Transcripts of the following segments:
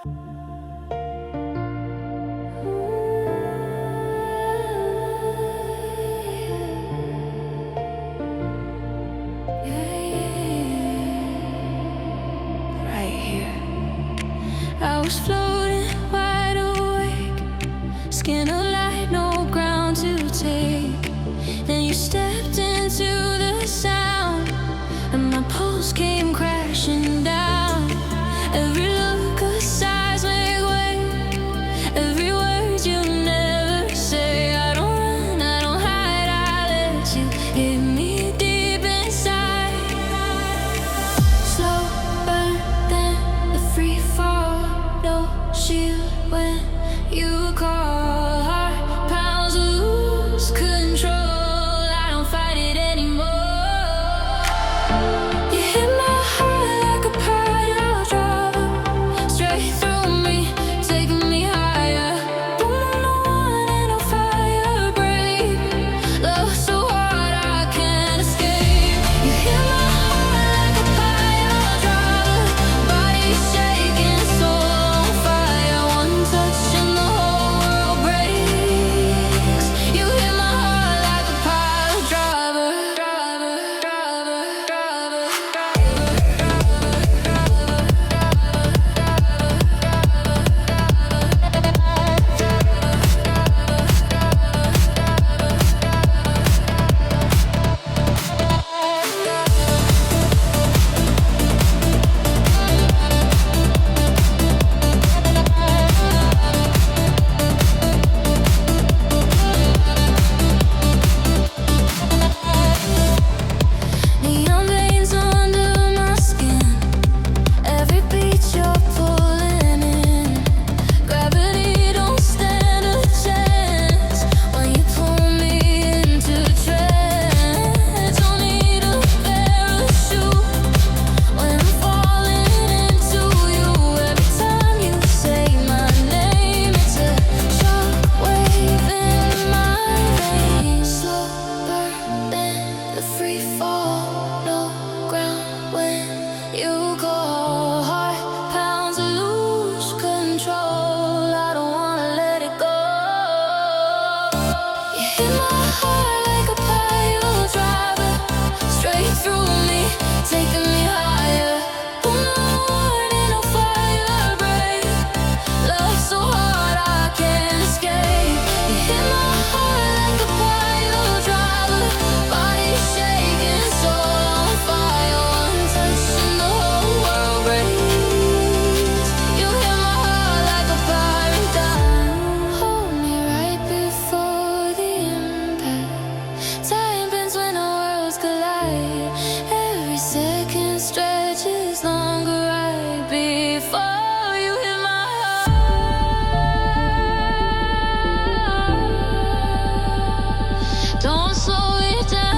I was floating wide awake, skin alight, no ground to take. Then you stepped into the sound, and my pulse came crashing down. Every look a seismic wave, every word you never say. I don't run, I don't hide, I let you hit me deep inside. Slow burn, then the free fall. No shield when you call. Heart pounds, lose control. I don't fight it anymore. You hit my heart like a pile driver, straight through me, taking me higher. Boom, no one and no fire break. Love so hard I can't escape. You hit my heart like a pile driver, body shaking, soul on fire. One touch and the whole world breaks. You hit my heart like a pile driver, driver, driver, driver, neon veins under my skin. Every beat you're pulling in. Gravity don't stand a chance when you pull me into trance. Don't need a parachute when I'm falling into you. Every time you say my name, it's a shockwave in my veins. Slow burn, then the free fall. No ground when you go. Heart pounds, lose control. I don't wanna let it go. You hit my heart like a pile driver, straight through me, taking me higher. Boom, no warning, no fire break. Love so hard I can't escape. You hit my heart like a pile driver, body shaking, soul on fire. One touch and the whole world breaks. You hit my heart like a paradigm. Hold me right before the impact. Time bends when our worlds collide. Every second stretches longer right before you hit my heart. Don't slow it down.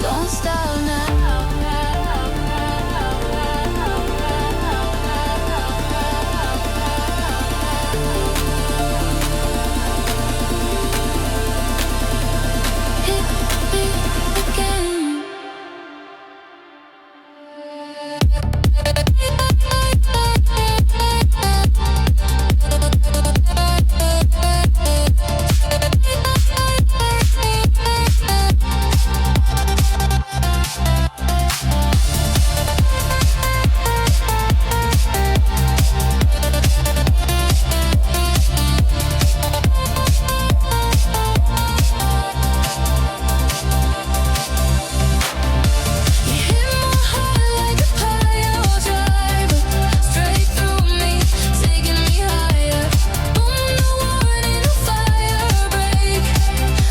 Don't stop now. Hit me again. You hit my heart like a pile driver, straight through me, taking me higher. Boom, no warning, no fire break.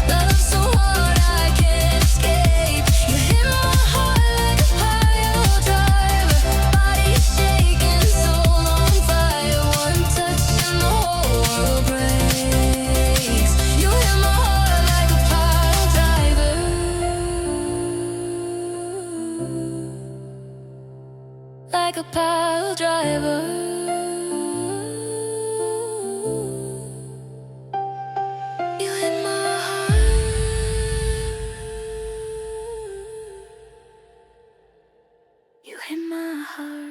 Love so hard I can't escape. You hit my heart like a pile driver, body shaking, soul on fire. One touch and the whole world breaks. You hit my heart like a pile driver, like a pile driver. You hit my heart. in my heart.